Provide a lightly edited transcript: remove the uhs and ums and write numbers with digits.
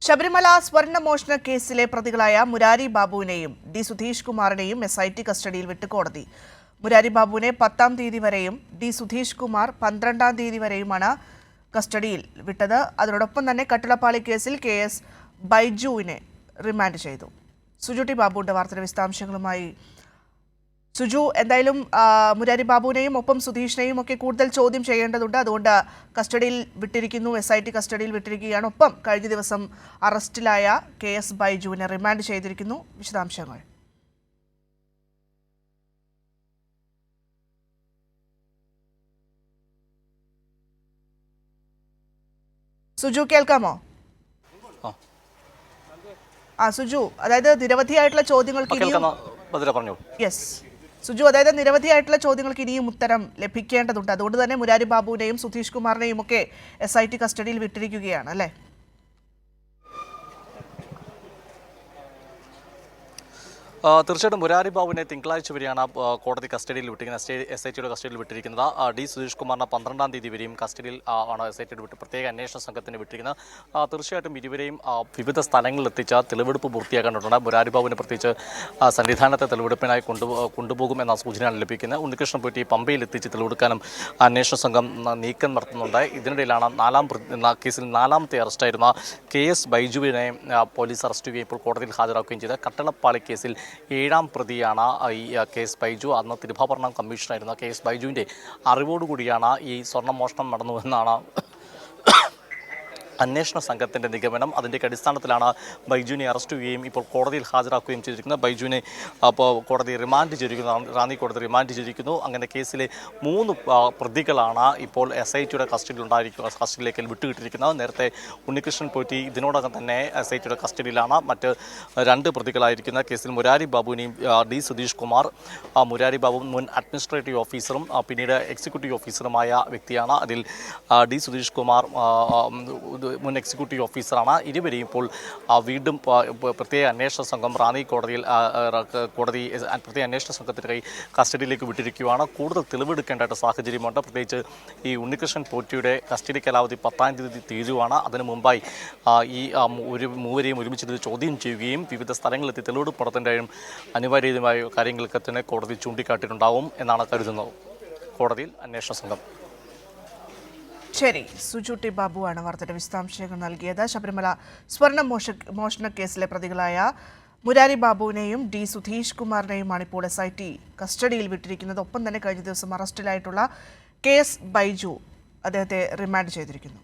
ശബരിമല സ്വർണ്ണമോഷണ കേസിലെ പ്രതികളായ Murari ബാബുവിനെയും D Sudheesh കുമാറിനെയും SIT കസ്റ്റഡിയിൽ വിട്ട് കോടതി. മുരാരി ബാബുവിനെ 10-ാം തീയതി വരെയും ഡി സുധീഷ് കുമാർ 12-ാം തീയതി വരെയുമാണ് കസ്റ്റഡിയിൽ വിട്ടത്. അതിനോടൊപ്പം തന്നെ കട്ടിളപ്പാളി കേസിൽ KS ബൈജുവിനെ റിമാൻഡ് ചെയ്തു. സുജു ടി ബാബുവിന്റെ വാർത്തയുടെ വിശദാംശങ്ങളുമായി. സുജു, എന്തായാലും മുരാരി ബാബുവിനെയും ഒപ്പം സുധീഷിനെയും ഒക്കെ കൂടുതൽ ചോദ്യം ചെയ്യേണ്ടതുണ്ട്. അതുകൊണ്ട് കസ്റ്റഡിയിൽ വിട്ടിരിക്കുന്നു, SIT കസ്റ്റഡിയിൽ വിട്ടിരിക്കുകയാണ്. ഒപ്പം കഴിഞ്ഞ ദിവസം അറസ്റ്റിലായ KS ബൈജുവിനെ റിമാൻഡ് ചെയ്തിരിക്കുന്നു. വിശദാംശങ്ങൾ. സുജു, കേൾക്കാമോ? സുജു, അതായത് നിരവധിയായിട്ടുള്ള ചോദ്യങ്ങൾക്ക് നിരവധിയായിട്ടുള്ള ചോദ്യങ്ങൾക്ക് ഇനിയും ഉത്തരം ലഭിക്കേണ്ടതുണ്ട്. അതുകൊണ്ട് തന്നെ മുരാരി ബാബുവിനെയും സുധീഷ് കുമാറിനെയും ഒക്കെ SIT കസ്റ്റഡിയിൽ വിട്ടിരിക്കുകയാണ്, അല്ലേ? തീർച്ചയായിട്ടും മുരാരി ബാബുവിനെ തിങ്കളാഴ്ച വരെയാണ് കോടതി കസ്റ്റഡിയിൽ വിട്ടിരിക്കുന്നത്, SITയുടെ കസ്റ്റഡിയിൽ വിട്ടിരിക്കുന്നത്. ഡി സുധീഷ് കുമാറിനെ 12-ാം തീയതി വരെയും കസ്റ്റഡിയിൽ ആണ് SITയുടെ വിട്ട് പ്രത്യേക അന്വേഷണ സംഘത്തിന് വിട്ടിരിക്കുന്നത്. തീർച്ചയായിട്ടും ഇരുവരെയും വിവിധ സ്ഥലങ്ങളിൽ എത്തിച്ച തെളിവെടുപ്പ് പൂർത്തിയാക്കേണ്ടതുണ്ട്. മുരാരി ബാബുവിനെ പ്രത്യേകിച്ച് സന്നിധാനത്തെ തെളിവെടുപ്പിനായി കൊണ്ടുപോകും എന്ന സൂചനയാണ് ലഭിക്കുന്നത്. ഉണ്ണികൃഷ്ണൻ പോറ്റി പമ്പയിൽ എത്തിച്ച് തെളിവെടുക്കാനും അന്വേഷണ സംഘം നീക്കം നടത്തുന്നുണ്ട്. ഇതിനിടയിലാണ് കേസിൽ 4-ാമത്തെ അറസ്റ്റായിരുന്ന KS ബൈജുവിനെ പോലീസ് അറസ്റ്റ് ചെയ്യുകയും ഇപ്പോൾ കോടതിയിൽ ഹാജരാക്കുകയും ചെയ്ത കട്ടളപ്പാളി കേസിൽ 7-ാം പ്രതിയാണ് ഈ KS ബൈജു. അന്ന് തിരുവാഭരണം കമ്മീഷണറായിരുന്ന KS ബൈജുവിൻ്റെ അറിവോടുകൂടിയാണ് ഈ സ്വർണ്ണമോഷണം നടന്നുവെന്നാണ് അന്വേഷണ സംഘത്തിൻ്റെ നിഗമനം. അതിൻ്റെ അടിസ്ഥാനത്തിലാണ് ബൈജുവിനെ അറസ്റ്റ് ചെയ്യുകയും ഇപ്പോൾ കോടതിയിൽ ഹാജരാക്കുകയും ചെയ്തിരിക്കുന്നത്. ബൈജുവിനെ അപ്പോൾ കോടതി റിമാൻഡ് ചെയ്തിരിക്കുന്നു, റാന്നി കോടതി റിമാൻഡ് ചെയ്തിരിക്കുന്നു. അങ്ങനെ കേസിലെ 3 പ്രതികളാണ് ഇപ്പോൾ SITയുടെ കസ്റ്റഡിയിലേക്ക് വിട്ടുകിട്ടിരിക്കുന്നത്. നേരത്തെ ഉണ്ണികൃഷ്ണൻ പോറ്റി ഇതിനോടകം തന്നെ SITയുടെ കസ്റ്റഡിയിലാണ്. മറ്റ് 2 പ്രതികളായിരിക്കുന്ന കേസിൽ മുരാരി ബാബുവിനെയും ഡി സുധീഷ് കുമാർ, മുരാരി ബാബു മുൻ അഡ്മിനിസ്ട്രേറ്റീവ് ഓഫീസറും പിന്നീട് എക്സിക്യൂട്ടീവ് ഓഫീസറുമായ വ്യക്തിയാണ്. അതിൽ ഡി സുധീഷ് കുമാർ മുൻ എക്സിക്യൂട്ടീവ് ഓഫീസറാണ്. ഇരുവരെയും ഇപ്പോൾ വീണ്ടും പ്രത്യേക അന്വേഷണ സംഘം റാന്നി കോടതി പ്രത്യേക അന്വേഷണ സംഘത്തിൻ്റെ കസ്റ്റഡിയിലേക്ക് വിട്ടിരിക്കുകയാണ്. കൂടുതൽ തെളിവെടുക്കേണ്ട സാഹചര്യമുണ്ട്. പ്രത്യേകിച്ച് ഈ ഉണ്ണികൃഷ്ണൻ പോറ്റിയുടെ കസ്റ്റഡി കാലാവധി 10-ാം തീയതി തീരുവാണ്. അതിനു മുമ്പായി ഈ മൂവരെയും ഒരുമിച്ച് ചോദ്യം ചെയ്യുകയും വിവിധ സ്ഥലങ്ങളിലെത്തി തെളിവെടുപ്പ് നടത്തേണ്ടതും അനിവാര്യമായ കാര്യങ്ങളൊക്കെ തന്നെ കോടതി ചൂണ്ടിക്കാട്ടിയിട്ടുണ്ടാവും എന്നാണ് കരുതുന്നത്. കോടതിയിൽ അന്വേഷണ സംഘം. ശരി, സുജു ടി ബാബുവാണ് വാർത്തയുടെ വിശദാംശങ്ങൾ നൽകിയത്. ശബരിമല സ്വർണ്ണമോഷണ കേസിലെ പ്രതികളായ മുരാരി ബാബുവിനെയും ഡി സുധീഷ് കുമാറിനെയുമാണ് ഇപ്പോൾ SIT കസ്റ്റഡിയിൽ വിട്ടിരിക്കുന്നത്. ഒപ്പം തന്നെ കഴിഞ്ഞ ദിവസം അറസ്റ്റിലായിട്ടുള്ള KS ബൈജു അദ്ദേഹത്തെ റിമാൻഡ് ചെയ്തിരിക്കുന്നു.